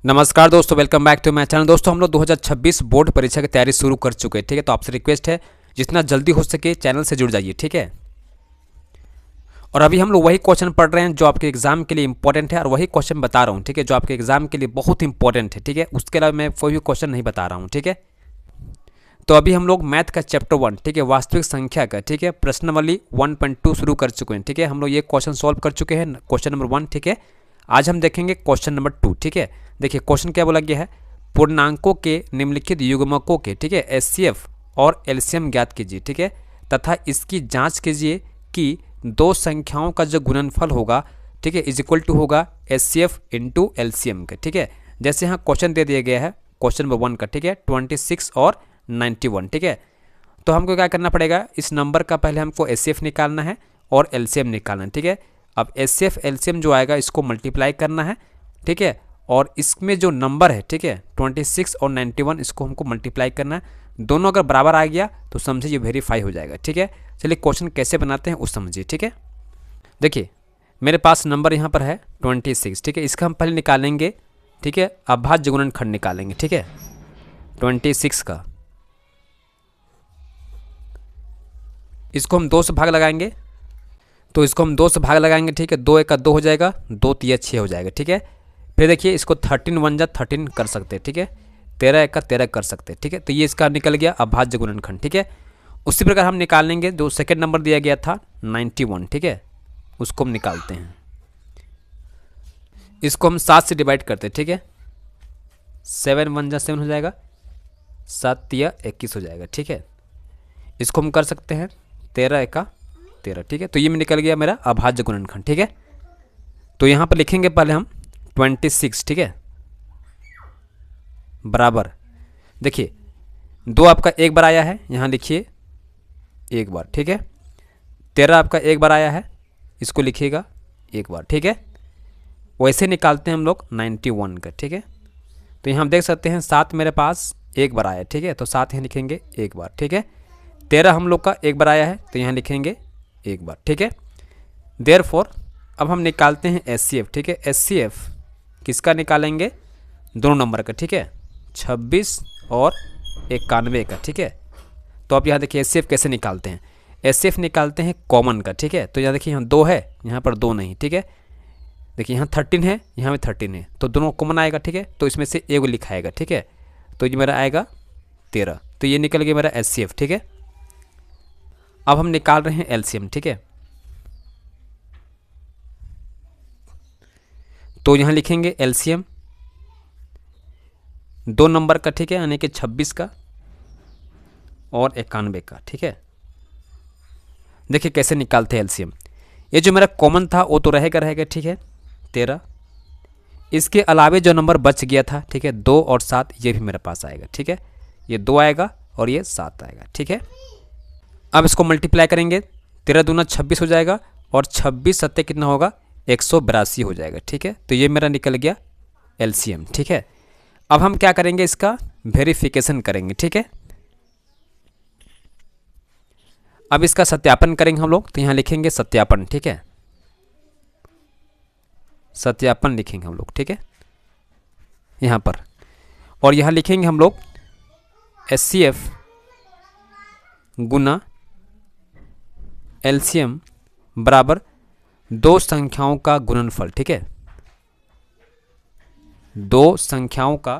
नमस्कार दोस्तों, welcome back to my channel. दोस्तों हम लोग 2026 बोर्ड परीक्षा की तैयारी शुरू कर चुके हैं, ठीक है। तो आपसे रिक्वेस्ट है जितना जल्दी हो सके चैनल से जुड़ जाइए, ठीक है। और अभी हम लोग वही क्वेश्चन पढ़ रहे हैं जो आपके एग्जाम के लिए इंपॉर्टेंट है, और वही क्वेश्चन बता रहा हूँ, ठीक है, जो आपके एग्जाम के लिए बहुत इंपॉर्टेंट है, ठीक है। उसके अलावा मैं कोई भी क्वेश्चन नहीं बता रहा हूँ, ठीक है। तो अभी हम लोग मैथ का चैप्टर 1, ठीक है, वास्तविक संख्या का, ठीक है, प्रश्नावली 1.2 शुरू कर चुके हैं, ठीक है। हम लोग ये क्वेश्चन सॉल्व कर चुके हैं, क्वेश्चन नंबर 1, ठीक है। आज हम देखेंगे क्वेश्चन नंबर 2, ठीक है। देखिए क्वेश्चन क्या बोला गया है, पूर्णांकों के निम्नलिखित युग्मकों के, ठीक है, एचसीएफ और एलसीएम ज्ञात कीजिए, ठीक है, तथा इसकी जांच कीजिए कि दो संख्याओं का जो गुणनफल होगा, ठीक है, इज इक्वल टू होगा एचसीएफ इंटू एलसीएम का, ठीक है। जैसे यहाँ क्वेश्चन दे दिया गया है क्वेश्चन नंबर 1 का, ठीक है, 26 और 91, ठीक है। तो हमको क्या करना पड़ेगा, इस नंबर का पहले हमको एचसीएफ निकालना है और एलसीएम निकालना है, ठीक है। अब एचसीएफ एलसीएम जो आएगा इसको मल्टीप्लाई करना है, ठीक है, और इसमें जो नंबर है, ठीक है, 26 और 91, इसको हमको मल्टीप्लाई करना है। दोनों अगर बराबर आ गया तो समझिए ये वेरीफाई हो जाएगा, ठीक है। चलिए क्वेश्चन कैसे बनाते हैं उस समझिए, ठीक है। देखिए मेरे पास नंबर यहाँ पर है 26, ठीक है, इसका हम पहले निकालेंगे, ठीक है, अभाज्य गुणनखंड निकालेंगे, ठीक है, 26 का। इसको हम 2 से भाग लगाएंगे, तो इसको हम 2 से भाग लगाएंगे, ठीक है, 2 1 2 हो जाएगा, 2 3 6 हो जाएगा, ठीक है। फिर देखिए इसको 13 1 जा 13 कर सकते हैं, ठीक है, 13 1 13 कर सकते हैं, ठीक है। तो ये इसका निकल गया अभाज्य गुणनखंड, ठीक है। उसी प्रकार हम निकालेंगे जो सेकंड नंबर दिया गया था 91, ठीक है, उसको हम निकालते हैं। इसको हम 7 से डिवाइड करते हैं, ठीक है, 7 1 जा 7 हो जाएगा, 7 3 21 हो जाएगा, ठीक है। इसको हम कर सकते हैं 13 1 13, ठीक है। तो ये में निकल गया मेरा अभाज्य गुणनखंड, ठीक है। तो यहाँ पर लिखेंगे पहले हम 26, ठीक है, बराबर, देखिए 2 आपका एक बार आया है, यहाँ लिखिए एक बार, ठीक है। 13 आपका एक बार आया है, इसको लिखिएगा एक बार, ठीक है। वैसे निकालते हैं हम लोग 91 का, ठीक है। तो यहाँ हम देख सकते हैं 7 मेरे पास एक बार आया, ठीक है, तो 7 यहाँ लिखेंगे एक बार, ठीक है। 13 हम लोग का एक बार आया है, तो यहाँ लिखेंगे एक बार, ठीक है। देयरफॉर अब हम निकालते हैं एचसीएफ, ठीक है। एचसीएफ किसका निकालेंगे, दोनों नंबर का, ठीक है, 26 और 91 का, ठीक है। तो अब यहाँ देखिए एचसीएफ कैसे निकालते हैं, एचसीएफ निकालते हैं कॉमन का, ठीक है। तो यहाँ देखिए यहाँ 2 है, यहाँ पर 2 नहीं, ठीक है। देखिए यहाँ 13 है, यहाँ भी 13 है, तो दोनों कॉमन आएगा, ठीक है। तो इसमें से एक लिखाएगा, ठीक है। तो ये मेरा आएगा 13, तो ये निकल गया मेरा एचसीएफ, ठीक है। अब हम निकाल रहे हैं एलसीएम, ठीक है। तो यहाँ लिखेंगे एलसीएम दो नंबर का, ठीक है, यानी कि 26 का और 91 का, ठीक है। देखिए कैसे निकालते हैं एलसीएम। ये जो मेरा कॉमन था वो तो रहेगा, ठीक है, 13। इसके अलावे जो नंबर बच गया था, ठीक है, 2 और 7, ये भी मेरे पास आएगा, ठीक है। ये 2 आएगा और ये 7 आएगा, ठीक है। अब इसको मल्टीप्लाई करेंगे, 13 दूना 26 हो जाएगा, और 26 सत्ते कितना होगा, 182 हो जाएगा, ठीक है। तो ये मेरा निकल गया एलसीएम, ठीक है। अब हम क्या करेंगे, इसका वेरिफिकेशन करेंगे, ठीक है। अब इसका सत्यापन करेंगे हम लोग, तो यहाँ लिखेंगे सत्यापन, ठीक है, सत्यापन लिखेंगे हम लोग, ठीक है, यहाँ पर। और यहाँ लिखेंगे हम लोग एचसीएफ गुना एलसीएम बराबर दो संख्याओं का गुणनफल, ठीक है, दो संख्याओं का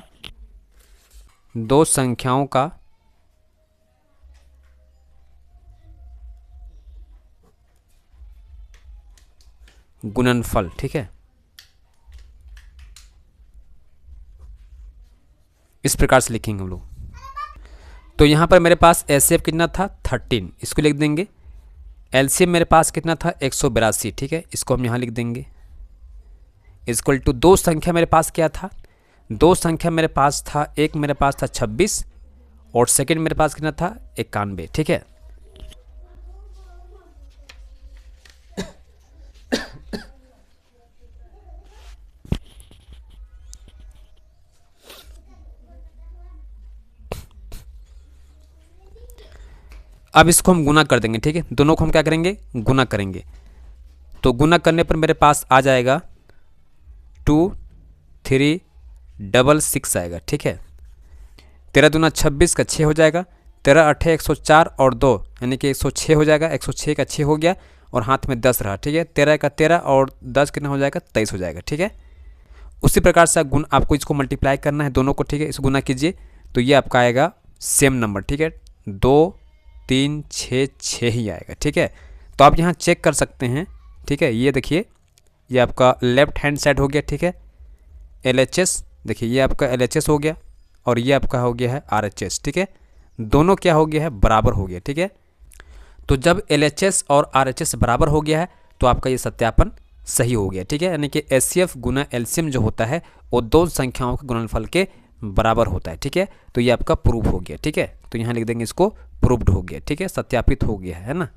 गुणनफल, ठीक है। इस प्रकार से लिखेंगे हम लोग। तो यहाँ पर मेरे पास एचसीएफ कितना था 13, इसको लिख देंगे। एलसीएम मेरे पास कितना था 182, ठीक है, इसको हम यहाँ लिख देंगे। इक्वल टू दो संख्या मेरे पास क्या था, दो संख्या मेरे पास था, एक मेरे पास था 26 और सेकंड मेरे पास कितना था 91, ठीक है। अब इसको हम गुना कर देंगे, ठीक है, दोनों को हम क्या करेंगे, गुना करेंगे। तो गुना करने पर मेरे पास आ जाएगा 2 3 66 आएगा। ठीक है, 13 दूना 26 का 6 हो जाएगा, 13 8 104 और 2 यानी कि 106 हो जाएगा, 106 का 6 हो गया और हाथ में 10 रहा। ठीक है, 13 का 13 और 10 कितना हो जाएगा, 23 हो जाएगा। ठीक है, उसी प्रकार से गुण आपको इसको मल्टीप्लाई करना है दोनों को। ठीक है, इस गुना कीजिए तो ये आपका आएगा सेम नंबर। ठीक है, 2 3 6 6 ही आएगा। ठीक है, तो आप यहाँ चेक कर सकते हैं। ठीक है, ये देखिए ये आपका लेफ्ट हैंड साइड हो गया। ठीक है, LHS देखिए ये आपका LHS हो गया और ये आपका हो गया है RHS। ठीक है, दोनों क्या हो गया है, बराबर हो गया। ठीक है, तो जब LHS और RHS बराबर हो गया है तो आपका ये सत्यापन सही हो गया। ठीक है, यानी कि HCF गुना LCM जो होता है वो दो संख्याओं के गुणनफल के बराबर होता है। ठीक है, तो ये आपका प्रूफ हो गया। ठीक है, तो यहाँ लिख देंगे इसको प्रूव्ड हो गया। ठीक है, सत्यापित हो गया है ना।